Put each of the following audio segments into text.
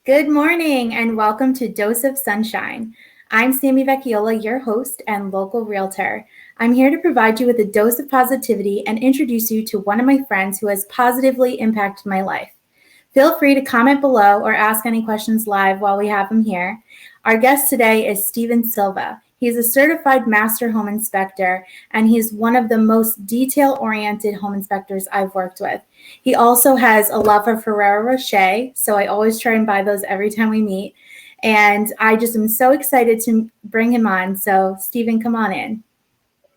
Good morning and welcome to Dose of Sunshine. I'm Sami Vecchiolla, your host and local realtor. I'm here to provide you with a dose of positivity and introduce you to one of my friends who has positively impacted my life. Feel free to comment below or ask any questions live while we have him here. Our guest today is Silva. He's a certified master home inspector, and he's one of the most detail-oriented home inspectors I've worked with. He also has a love for Ferrero Rocher, so I always try and buy those every time we meet. And I just am so excited to bring him on. So, Stephen, come on in.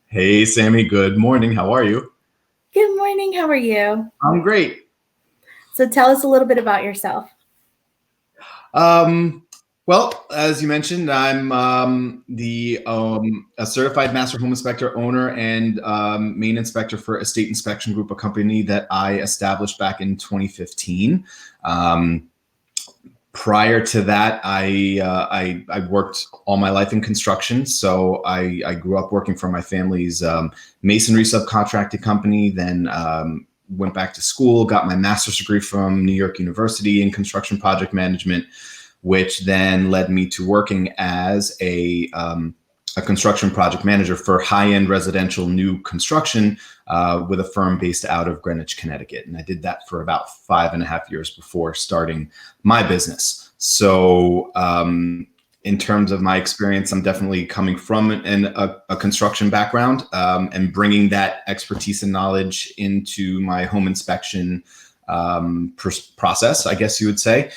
Hey, Sami. Good morning. How are you? Good morning. How are you? I'm great. So tell us a little bit about yourself. Well, as you mentioned, I'm a certified master home inspector, owner, and main inspector for Estate Inspection Group, a company that I established back in 2015. Prior to that, I worked all my life in construction. So I grew up working for my family's masonry subcontracting company, then went back to school, got my master's degree from New York University in construction project management, which then led me to working as a construction project manager for high-end residential new construction with a firm based out of Greenwich, Connecticut. And I did that for about 5.5 years before starting my business. So in terms of my experience, I'm definitely coming from a construction background and bringing that expertise and knowledge into my home inspection process, I guess you would say.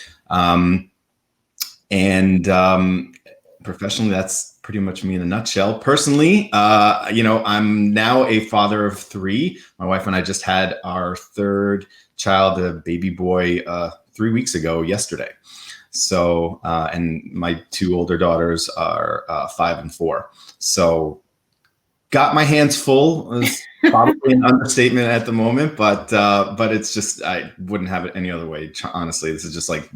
Professionally, that's pretty much me in a nutshell. Personally, I'm now a father of 3. My wife and I just had our 3rd child, a baby boy, 3 weeks ago yesterday. So, and my 2 older daughters are 5 and 4. So got my hands full is probably an understatement at the moment, but it's just, I wouldn't have it any other way. Honestly, this is just like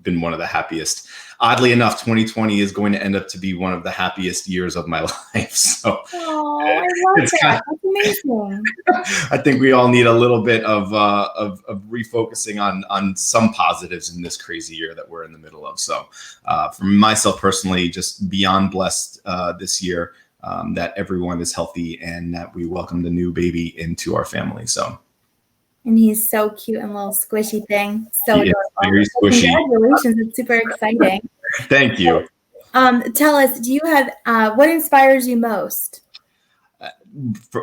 been one of the happiest. Oddly enough, 2020 is going to end up to be one of the happiest years of my life. So I love that. That's amazing. I think we all need a little bit of refocusing on some positives in this crazy year that we're in the middle of. So for myself personally, just beyond blessed this year. That everyone is healthy and that we welcome the new baby into our family. So, and he's so cute and little squishy thing. So adorable. Very squishy. Congratulations! It's super exciting. Thank you. Tell us, do you have what inspires you most?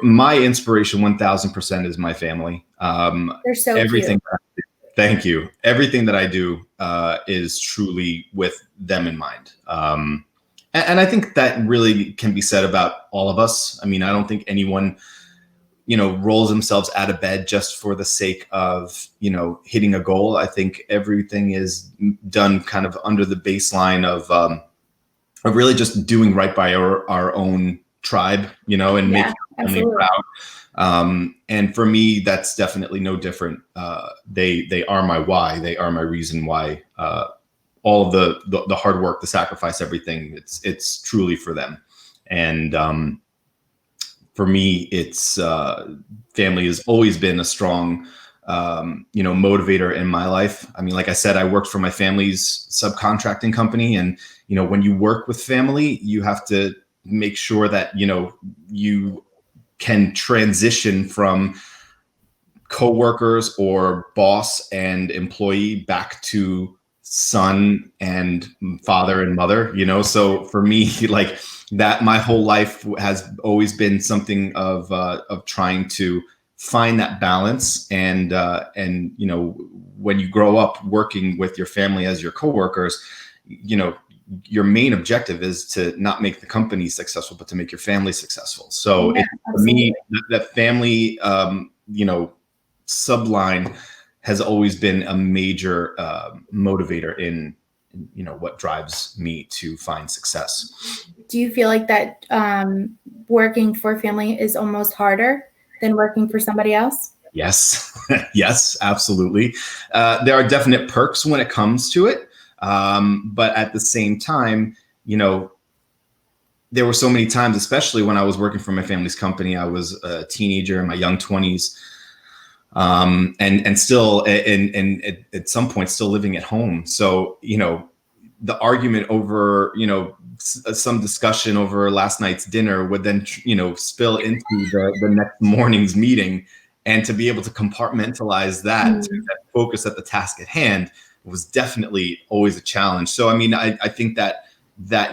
My inspiration, 1,000%, is my family. They're so everything. Cute. Thank you. Everything that I do is truly with them in mind. And I think that really can be said about all of us. I mean, I don't think anyone, rolls themselves out of bed just for the sake of, hitting a goal. I think everything is done kind of under the baseline of really just doing right by our own tribe, and making our family proud. And for me, that's definitely no different. They are my why. They are my reason why. All of the hard work, the sacrifice, everything, it's truly for them. And for me, it's family has always been a strong, motivator in my life. I mean, like I said, I worked for my family's subcontracting company. And, when you work with family, you have to make sure that, you can transition from coworkers or boss and employee back to son and father and mother, so for me, like that, my whole life has always been something of trying to find that balance. And when you grow up working with your family as your coworkers, your main objective is to not make the company successful, but to make your family successful. So for me, that family, subline has always been a major motivator in what drives me to find success. Do you feel like that working for family is almost harder than working for somebody else? Yes. Yes, absolutely. There are definite perks when it comes to it. But at the same time, there were so many times, especially when I was working for my family's company, I was a teenager in my young 20s, and still, and at some point, still living at home. So, the argument over, some discussion over last night's dinner would then, spill into the next morning's meeting. And to be able to compartmentalize that, to focus at the task at hand, was definitely always a challenge. So, I mean, I think that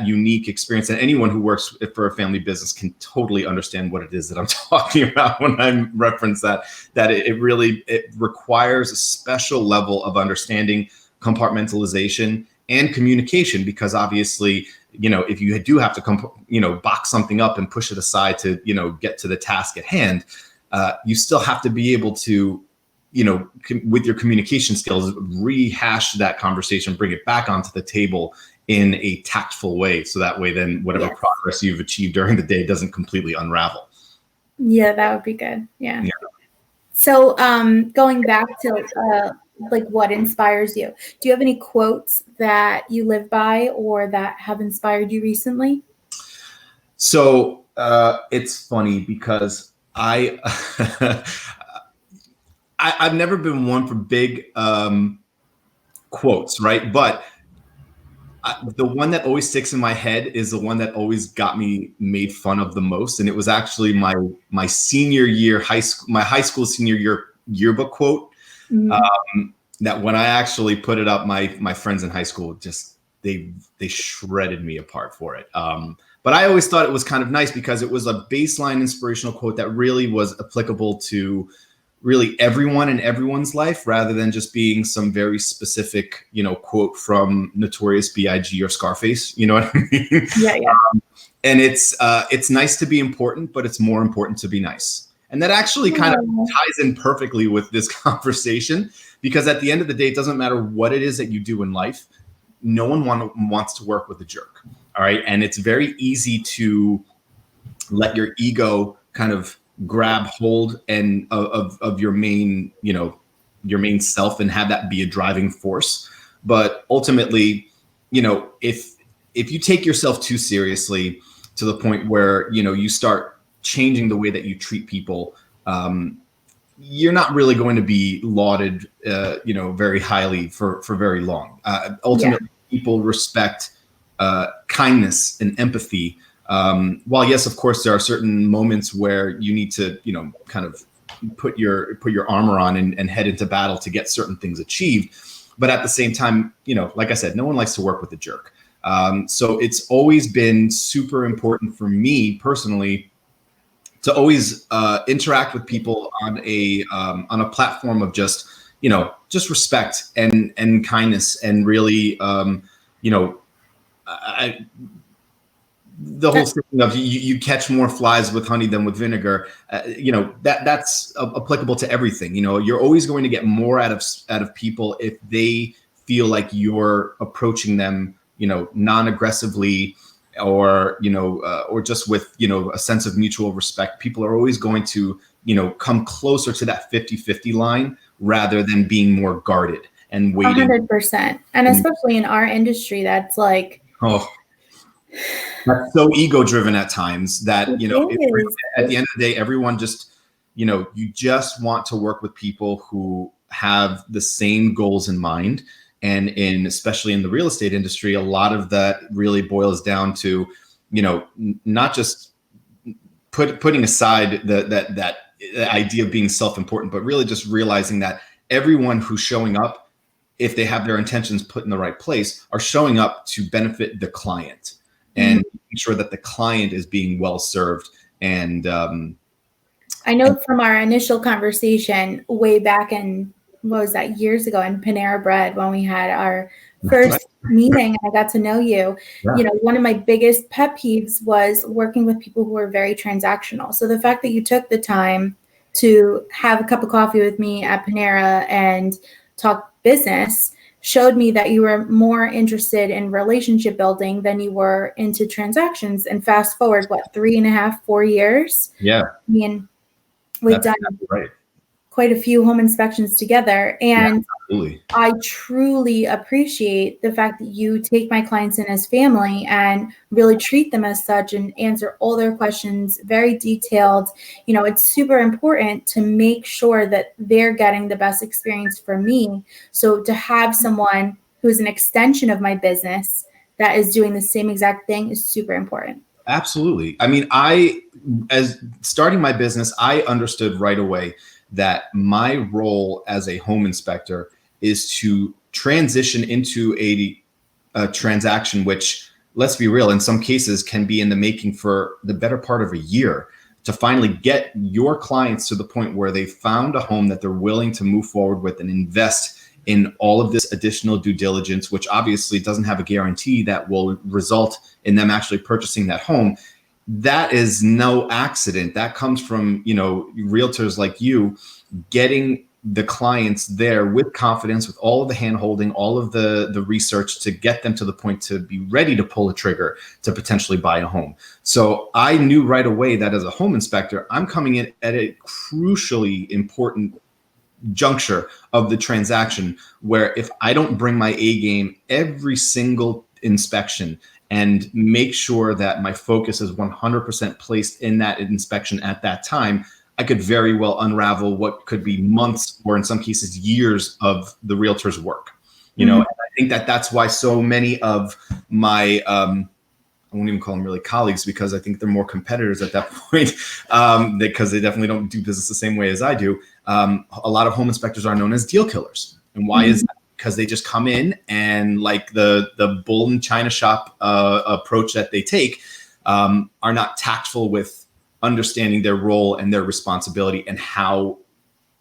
unique experience, and anyone who works for a family business can totally understand what it is that I'm talking about when I reference that it really requires a special level of understanding, compartmentalization, and communication, because obviously, if you do have to box something up and push it aside to, get to the task at hand, you still have to be able to, with your communication skills, rehash that conversation, bring it back onto the table in a tactful way. So that way, then whatever progress you've achieved during the day doesn't completely unravel. Yeah, that would be good. Yeah. So going back to what inspires you, do you have any quotes that you live by or that have inspired you recently? So it's funny because I've never been one for big quotes, right? But the one that always sticks in my head is the one that always got me made fun of the most, and it was actually my senior year my high school senior year yearbook quote. That when I actually put it up, my friends in high school just they shredded me apart for it. But I always thought it was kind of nice because it was a baseline inspirational quote that really was applicable to really everyone in everyone's life, rather than just being some very specific, quote from Notorious B.I.G. or Scarface. You know what I mean? Yeah. And it's nice to be important, but it's more important to be nice. And that actually kind of ties in perfectly with this conversation, because at the end of the day, it doesn't matter what it is that you do in life. No one wants to work with a jerk. All right. And it's very easy to let your ego kind of grab hold and of your main, your main self, and have that be a driving force. But ultimately, if you take yourself too seriously to the point where, you start changing the way that you treat people, you're not really going to be lauded, very highly for very long. Ultimately, people respect kindness and empathy. While yes, of course, there are certain moments where you need to, kind of put your armor on and head into battle to get certain things achieved. But at the same time, like I said, no one likes to work with a jerk. So it's always been super important for me personally to always interact with people on a platform of just respect and kindness, and really the whole thing of you catch more flies with honey than with vinegar, that's applicable to everything. You're always going to get more out of people if they feel like you're approaching them, non-aggressively, or or just with a sense of mutual respect. People are always going to come closer to that 50-50 line rather than being more guarded and waiting. 100%. And especially in our industry, that's like, that's so ego driven at times that at the end of the day, everyone just you just want to work with people who have the same goals in mind. And especially in the real estate industry, a lot of that really boils down to, not just putting aside that idea of being self-important, but really just realizing that everyone who's showing up, if they have their intentions put in the right place, are showing up to benefit the client and make sure that the client is being well served. And I know from our initial conversation way back in, what was that, years ago in Panera Bread, when we had our first meeting and I got to know you, one of my biggest pet peeves was working with people who are very transactional. So the fact that you took the time to have a cup of coffee with me at Panera and talk business showed me that you were more interested in relationship building than you were into transactions. And fast forward, 3.5, 4 years? Yeah. I mean, we've done quite a few home inspections together. And Absolutely. I truly appreciate the fact that you take my clients in as family and really treat them as such and answer all their questions, very detailed. It's super important to make sure that they're getting the best experience for me. So to have someone who's an extension of my business that is doing the same exact thing is super important. Absolutely. I mean, as starting my business, I understood right away that my role as a home inspector is to transition into a transaction, which, let's be real, in some cases can be in the making for the better part of a year, to finally get your clients to the point where they found a home that they're willing to move forward with and invest in all of this additional due diligence, which obviously doesn't have a guarantee that will result in them actually purchasing that home. That is no accident. That comes from, realtors like you getting the clients there with confidence, with all of the hand-holding, all of the research to get them to the point to be ready to pull a trigger to potentially buy a home. So I knew right away that as a home inspector, I'm coming in at a crucially important juncture of the transaction, where if I don't bring my A game every single inspection and make sure that my focus is 100% placed in that inspection at that time, I could very well unravel what could be months or in some cases years of the realtor's work. And I think that that's why so many of my I won't even call them really colleagues, because I think they're more competitors at that point, because they definitely don't do business the same way as I do. A lot of home inspectors are known as deal killers. And why is that? Because they just come in and, like the bull in China shop approach that they take, are not tactful with understanding their role and their responsibility, and how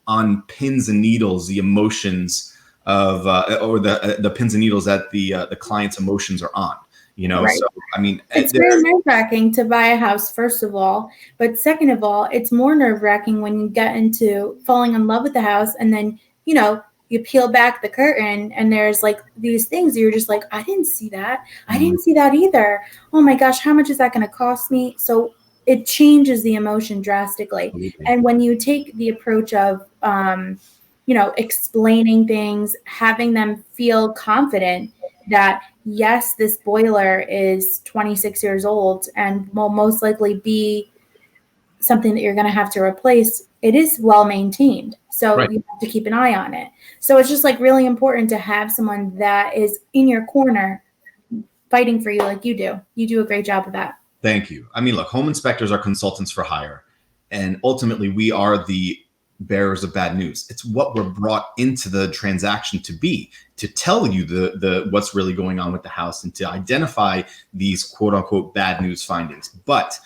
on pins and needles the emotions of or the pins and needles that the client's emotions are on. Right. So I mean, it's very nerve-wracking to buy a house, first of all, but second of all, it's more nerve-wracking when you get into falling in love with the house, and then you peel back the curtain and there's like these things you're just like, I didn't see that. I didn't see that either. Oh my gosh, how much is that going to cost me? So it changes the emotion drastically. Absolutely. And when you take the approach of explaining things, having them feel confident that yes, this boiler is 26 years old and will most likely be something that you're going to have to replace, it is well maintained. So Right. you have to keep an eye on it. So it's just like really important to have someone that is in your corner fighting for you like you do. You do a great job of that. Thank you. I mean, look, home inspectors are consultants for hire, and ultimately we are the bearers of bad news. It's what we're brought into the transaction to be, to tell you the what's really going on with the house and to identify these quote unquote bad news findings. But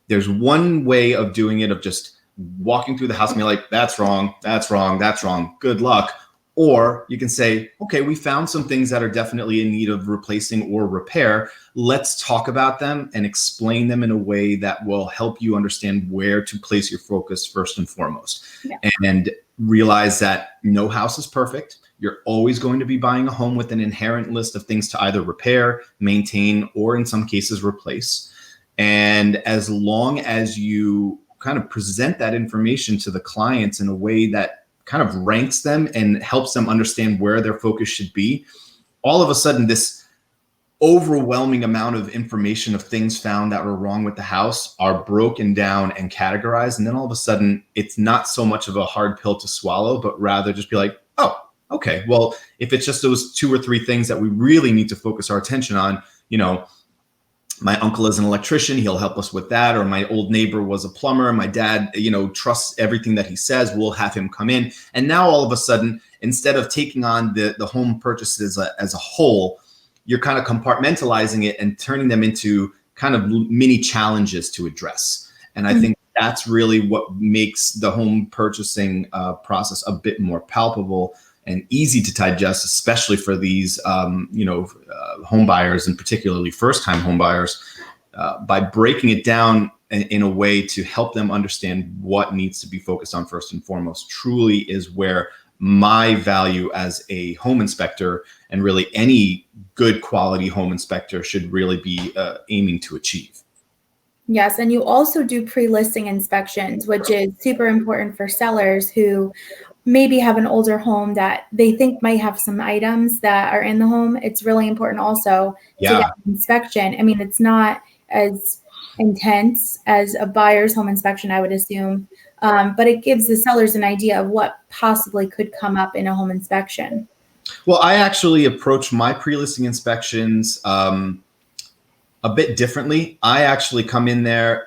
there's one way of doing it, of just walking through the house and be like, that's wrong, that's wrong, that's wrong, good luck. Or you can say, okay, we found some things that are definitely in need of replacing or repair. Let's talk about them and explain them in a way that will help you understand where to place your focus first and foremost. Yeah. And realize that no house is perfect. You're always going to be buying a home with an inherent list of things to either repair, maintain, or in some cases replace. And as long as you kind of present that information to the clients in a way that kind of ranks them and helps them understand where their focus should be, all of a sudden this overwhelming amount of information of things found that were wrong with the house are broken down and categorized. And then all of a sudden it's not so much of a hard pill to swallow, but rather just be like, oh, okay, well, if it's just those 2 or 3 things that we really need to focus our attention on, my uncle is an electrician, he'll help us with that. Or my old neighbor was a plumber. My dad, trusts everything that he says. We'll have him come in. And now all of a sudden, instead of taking on the home purchases as a whole, you're kind of compartmentalizing it and turning them into kind of mini challenges to address. And I think that's really what makes the home purchasing process a bit more palpable and easy to digest, especially for these, home buyers, and particularly first-time home buyers, by breaking it down in a way to help them understand what needs to be focused on first and foremost. Truly is where my value as a home inspector, and really any good quality home inspector, should really be aiming to achieve. Yes, and you also do pre-listing inspections, which is super important for sellers who maybe have an older home that they think might have some items that are in the home. It's really important also to get Yeah. an inspection. I mean, it's not as intense as a buyer's home inspection, I would assume, but it gives the sellers an idea of what possibly could come up in a home inspection. Well, I actually approach my pre-listing inspections a bit differently. I actually come in there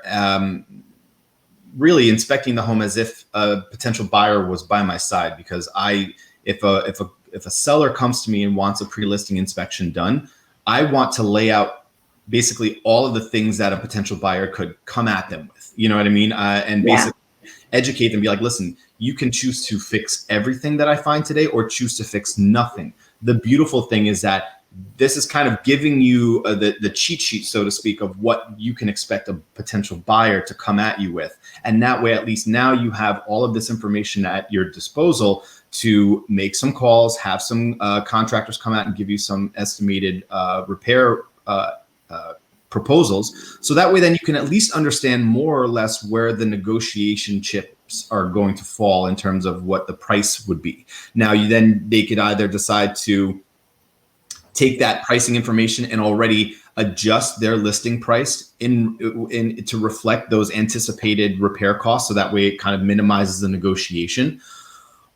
really inspecting the home as if a potential buyer was by my side, because if a seller comes to me and wants a pre-listing inspection done, I want to lay out basically all of the things that a potential buyer could come at them with. You know what I mean? And Yeah. basically educate them, be like, listen, you can choose to fix everything that I find today or choose to fix nothing. The beautiful thing is that this is kind of giving you the cheat sheet, so to speak, of what you can expect a potential buyer to come at you with. And that way, at least now you have all of this information at your disposal to make some calls, have some contractors come out and give you some estimated repair proposals. So that way, then you can at least understand more or less where the negotiation chips are going to fall in terms of what the price would be. Now, they could either decide to take that pricing information and already adjust their listing price in to reflect those anticipated repair costs, so that way it kind of minimizes the negotiation.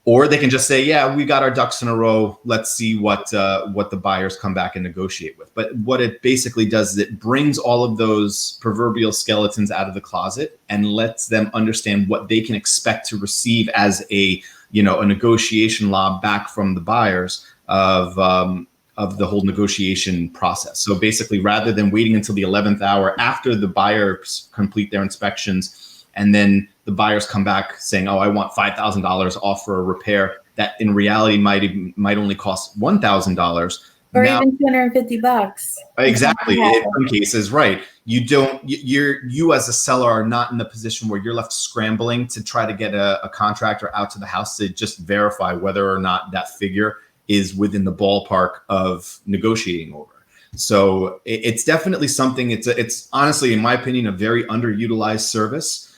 Or they can just say, yeah, we got our ducks in a row. Let's see what the buyers come back and negotiate with. But what it basically does is it brings all of those proverbial skeletons out of the closet and lets them understand what they can expect to receive as a negotiation lob back from the buyers of the whole negotiation process. So basically, rather than waiting until the 11th hour after the buyers complete their inspections, and then the buyers come back saying, oh, I want $5,000 off for a repair that in reality might only cost $1,000. Or even $250. Exactly. In some cases, right. You as a seller are not in the position where you're left scrambling to try to get a contractor out to the house to just verify whether or not that figure is within the ballpark of negotiating over. So it's definitely something. It's honestly, in my opinion, a very underutilized service.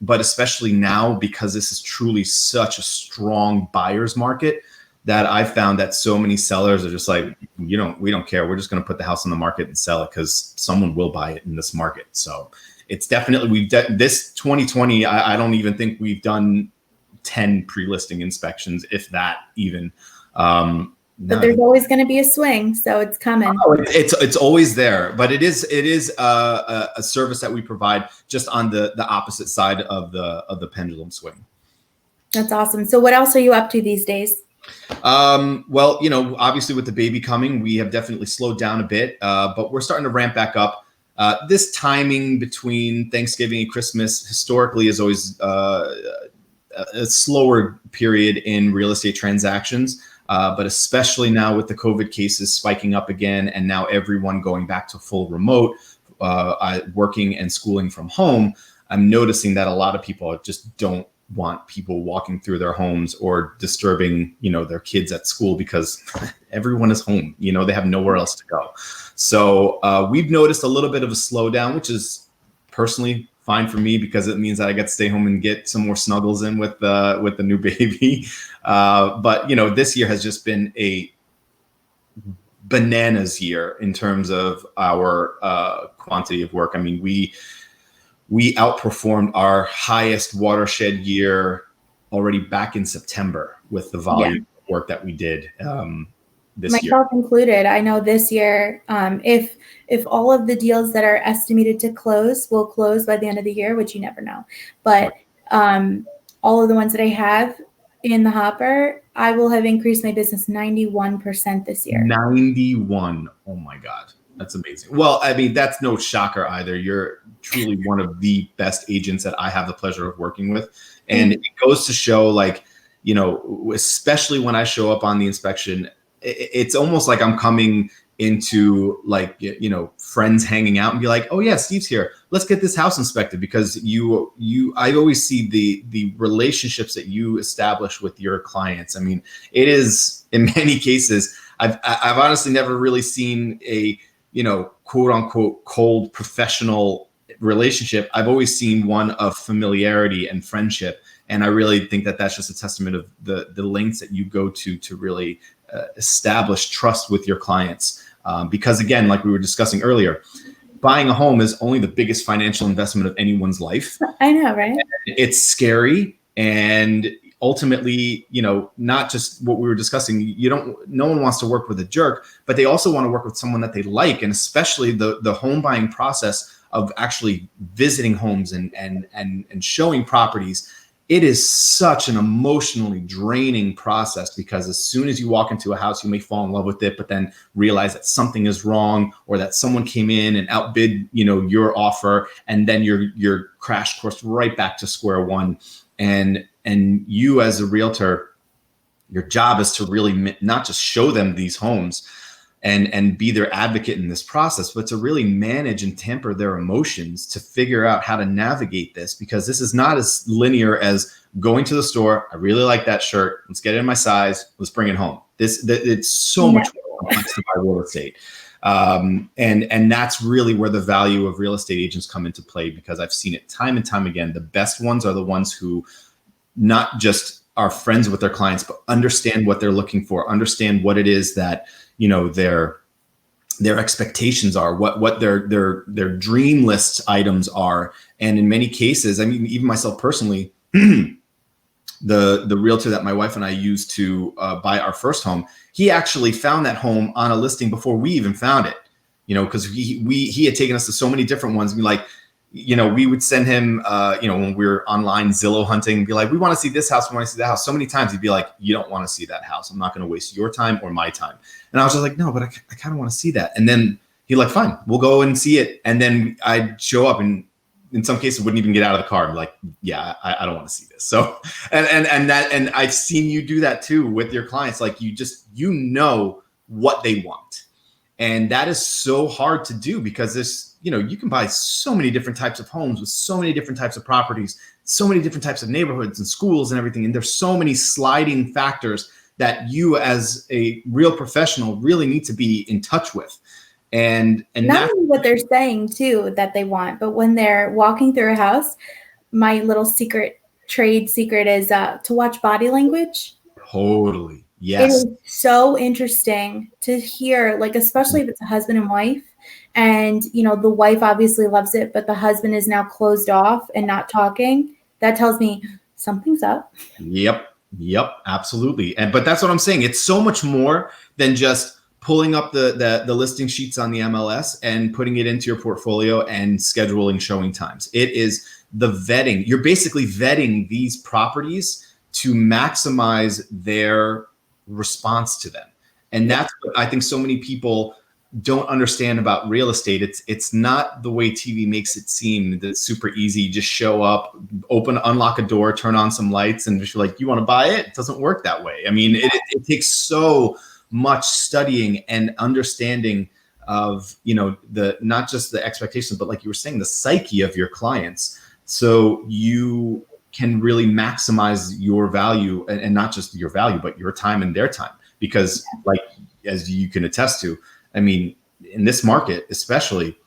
But especially now, because this is truly such a strong buyer's market, that I found that so many sellers are just like, we don't care. We're just going to put the house on the market and sell it because someone will buy it in this market. So it's definitely, this 2020, I don't even think we've done 10 pre-listing inspections, if that even. But there's always going to be a swing, so it's coming. Oh, it's always there, but it is a service that we provide just on the opposite side of the pendulum swing. That's awesome. So what else are you up to these days? Well, obviously with the baby coming, we have definitely slowed down a bit, but we're starting to ramp back up. This timing between Thanksgiving and Christmas historically is always a slower period in real estate transactions. But especially now with the COVID cases spiking up again, and now everyone going back to full remote, working and schooling from home, I'm noticing that a lot of people just don't want people walking through their homes or disturbing, their kids at school, because everyone is home. They have nowhere else to go. So we've noticed a little bit of a slowdown, which is personally fine for me, because it means that I get to stay home and get some more snuggles in with the new baby. But this year has just been a bananas year in terms of our quantity of work. I mean, we outperformed our highest watershed year already back in September with the volume of work that we did this year. Myself included. I know this year, if all of the deals that are estimated to close will close by the end of the year, which you never know, but all of the ones that I have in the hopper, I will have increased my business 91% this year. 91. Oh my God. That's amazing. Well, I mean, that's no shocker either. You're truly one of the best agents that I have the pleasure of working with. And it goes to show, especially when I show up on the inspection, it's almost like I'm coming into friends hanging out and be like, oh yeah, Steve's here. Let's get this house inspected, because I always see the relationships that you establish with your clients. I mean, it is, in many cases, I've honestly never really seen a, quote unquote cold professional relationship, I've always seen one of familiarity and friendship. And I really think that that's just a testament of the lengths that you go to really establish trust with your clients. Because again, like we were discussing earlier, buying a home is only the biggest financial investment of anyone's life. I know, right? It's scary. And ultimately, not just what we were discussing, no one wants to work with a jerk, but they also want to work with someone that they like. And especially the home buying process of actually visiting homes and showing properties. It is such an emotionally draining process, because as soon as you walk into a house, you may fall in love with it, but then realize that something is wrong, or that someone came in and outbid, your offer, and then you're crash course right back to square one. And you as a realtor, your job is to really not just show them these homes and be their advocate in this process, but to really manage and temper their emotions to figure out how to navigate this, because this is not as linear as going to the store. I really like that shirt. Let's get it in my size. Let's bring it home. It's so much more complex to buy real estate. And that's really where the value of real estate agents come into play, because I've seen it time and time again. The best ones are the ones who not just are friends with their clients, but understand what they're looking for, understand what it is that, their expectations are, what their dream list items are. And in many cases, I mean, even myself personally, the realtor that my wife and I used to buy our first home, he actually found that home on a listing before we even found it, because he had taken us to so many different ones. We would send him, when we were online Zillow hunting, be like, we want to see this house, we want to see that house. So many times he'd be like, you don't want to see that house. I'm not going to waste your time or my time. And I was just like, no, but I kind of want to see that. And then he'd like, fine, we'll go and see it. And then I'd show up, and in some cases wouldn't even get out of the car. I'm like, yeah, I don't want to see this. So, and I've seen you do that too with your clients. Like you know what they want. And that is so hard to do, because this, you can buy so many different types of homes with so many different types of properties, so many different types of neighborhoods and schools and everything. And there's so many sliding factors that you as a real professional really need to be in touch with. And not only what they're saying too that they want, but when they're walking through a house, my little trade secret is to watch body language. Totally. Yes. It is so interesting to hear, like, especially if it's a husband and wife, and, the wife obviously loves it, but the husband is now closed off and not talking. That tells me something's up. Yep. Absolutely. But that's what I'm saying. It's so much more than just pulling up the listing sheets on the MLS and putting it into your portfolio and scheduling showing times. It is the vetting. You're basically vetting these properties to maximize their response to them. And that's what I think so many people don't understand about real estate. It's not the way TV makes it seem, that it's super easy. Just show up, unlock a door, turn on some lights, and just like, you want to buy it? It doesn't work that way. I mean, it takes so much studying and understanding of, not just the expectations, but like you were saying, the psyche of your clients. So you can really maximize your value, and not just your value, but your time and their time. Because like, as you can attest to, I mean, in this market, especially,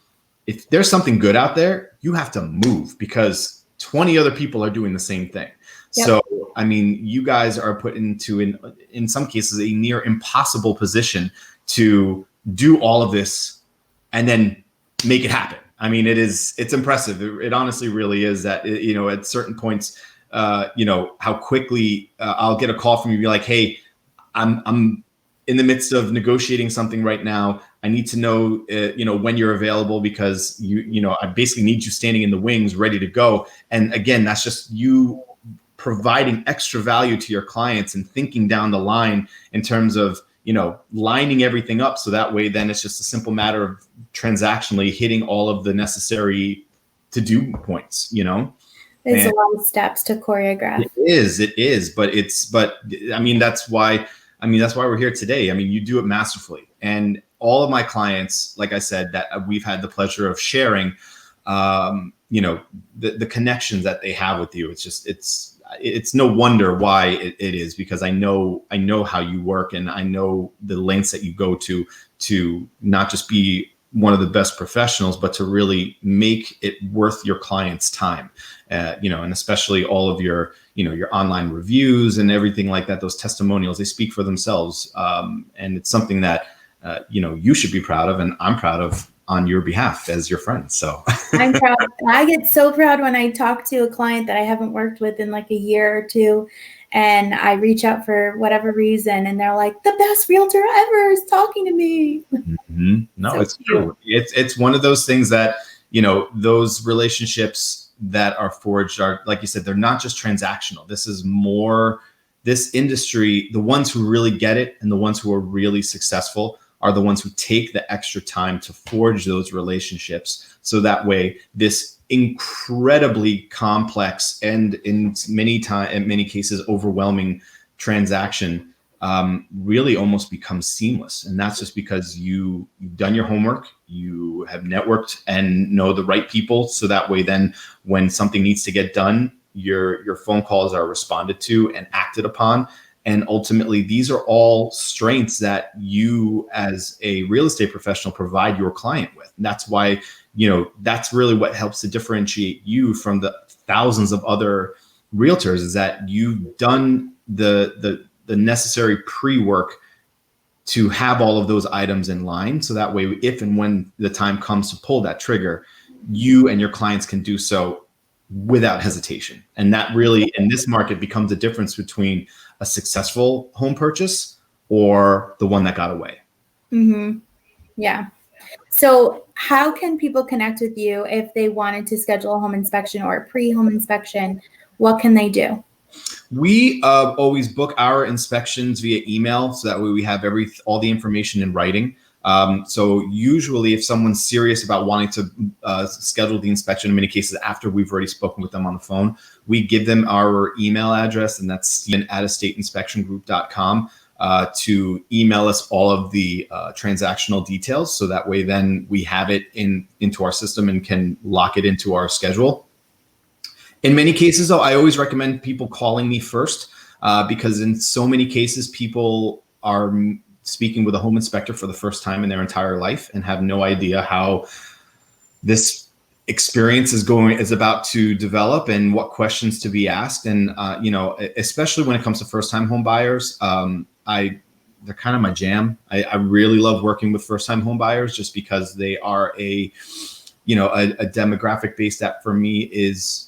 if there's something good out there, you have to move, because 20 other people are doing the same thing. Yep. So, I mean, you guys are put into, in some cases, a near impossible position to do all of this and then make it happen. I mean, it's impressive. It honestly really is that, at certain points, how quickly I'll get a call from you, be like, hey, I'm in the midst of negotiating something right now. I need to know, when you're available, because I basically need you standing in the wings, ready to go. And again, that's just you providing extra value to your clients and thinking down the line in terms of, lining everything up. So that way, then it's just a simple matter of transactionally hitting all of the necessary to-do points, There's a lot of steps to choreograph. It is, but I mean, that's why we're here today. I mean, you do it masterfully. And all of my clients, like I said, that we've had the pleasure of sharing, the connections that they have with you. It's no wonder why it is, because I know how you work, and I know the lengths that you go to not just be one of the best professionals, but to really make it worth your client's time, and especially all of your, your online reviews and everything like that, those testimonials, they speak for themselves. And it's something that, you should be proud of, and I'm proud of on your behalf as your friend. So I'm proud. I get so proud when I talk to a client that I haven't worked with in like a year or two, and I reach out for whatever reason, and they're like, the best realtor ever is talking to me. Mm-hmm. No, so it's cute. True. It's one of those things that, those relationships that are forged are, like you said, they're not just transactional. This is more, this industry, the ones who really get it and the ones who are really successful are the ones who take the extra time to forge those relationships. So that way, this incredibly complex and in many cases overwhelming transaction really almost becomes seamless. And that's just because you've done your homework, you have networked and know the right people. So that way, then when something needs to get done, your phone calls are responded to and acted upon. And ultimately, these are all strengths that you as a real estate professional provide your client with. And that's why, that's really what helps to differentiate you from the thousands of other realtors, is that you've done the necessary pre-work to have all of those items in line. So that way, if and when the time comes to pull that trigger, you and your clients can do so without hesitation. And that really, in this market, becomes the difference between a successful home purchase or the one that got away. Mm-hmm. Yeah. So how can people connect with you if they wanted to schedule a home inspection or a pre-home inspection? What can they do? We always book our inspections via email, so that way we have all the information in writing. So usually if someone's serious about wanting to schedule the inspection, in many cases after we've already spoken with them on the phone, we give them our email address, and that's steven@estateinspectiongroup.com, to email us all of the transactional details. So that way then we have it into our system and can lock it into our schedule. In many cases, though, I always recommend people calling me first, because in so many cases, people are speaking with a home inspector for the first time in their entire life and have no idea how this experience is about to develop and what questions to be asked. And, especially when it comes to first-time home buyers, they're kind of my jam. I really love working with first-time home buyers just because they are a demographic base that for me is,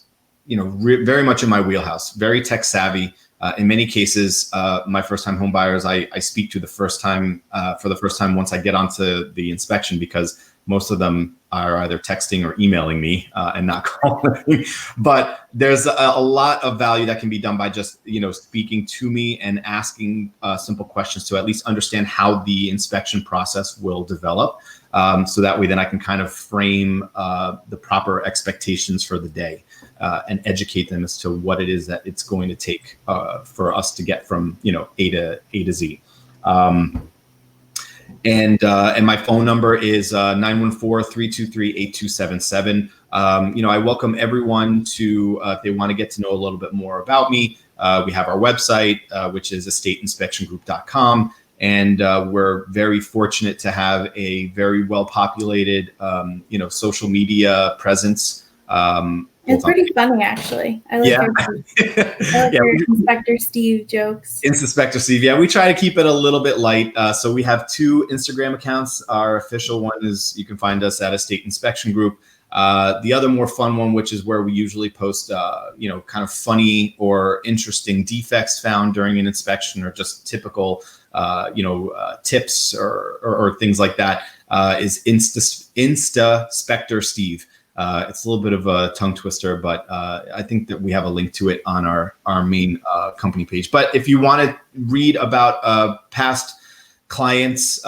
very much in my wheelhouse, very tech savvy. In many cases, my first-time home buyers, I speak to for the first time once I get onto the inspection, because most of them are either texting or emailing me and not calling. But there's a lot of value that can be done by just, speaking to me and asking simple questions to at least understand how the inspection process will develop. So that way, then I can kind of frame the proper expectations for the day. And educate them as to what it is that it's going to take for us to get from A to Z. And my phone number is 914-323-8277. I welcome everyone to, if they want to get to know a little bit more about me, we have our website, which is estateinspectiongroup.com. And we're very fortunate to have a very well-populated, social media presence. It's pretty funny, actually. I like your Inspector Steve jokes. Inspector Steve, yeah. We try to keep it a little bit light. So we have 2 Instagram accounts. Our official one is, you can find us at Estate Inspection Group. The other more fun one, which is where we usually post, kind of funny or interesting defects found during an inspection, or just typical, tips or things like that, is Insta Spector Steve. It's a little bit of a tongue twister, but I think that we have a link to it on our main company page. But if you want to read about past clients'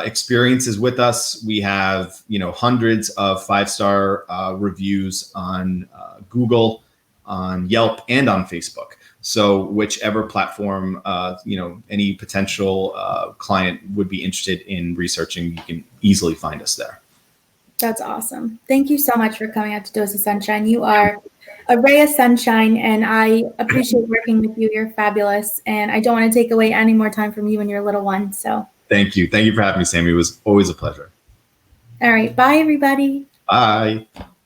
experiences with us, we have hundreds of 5-star reviews on Google, on Yelp, and on Facebook. So whichever platform any potential client would be interested in researching, you can easily find us there. That's awesome. Thank you so much for coming out to Dose of Sunshine. You are a ray of sunshine, and I appreciate working with you. You're fabulous, and I don't want to take away any more time from you and your little one. So thank you. Thank you for having me, Sammy. It was always a pleasure. All right. Bye, everybody. Bye.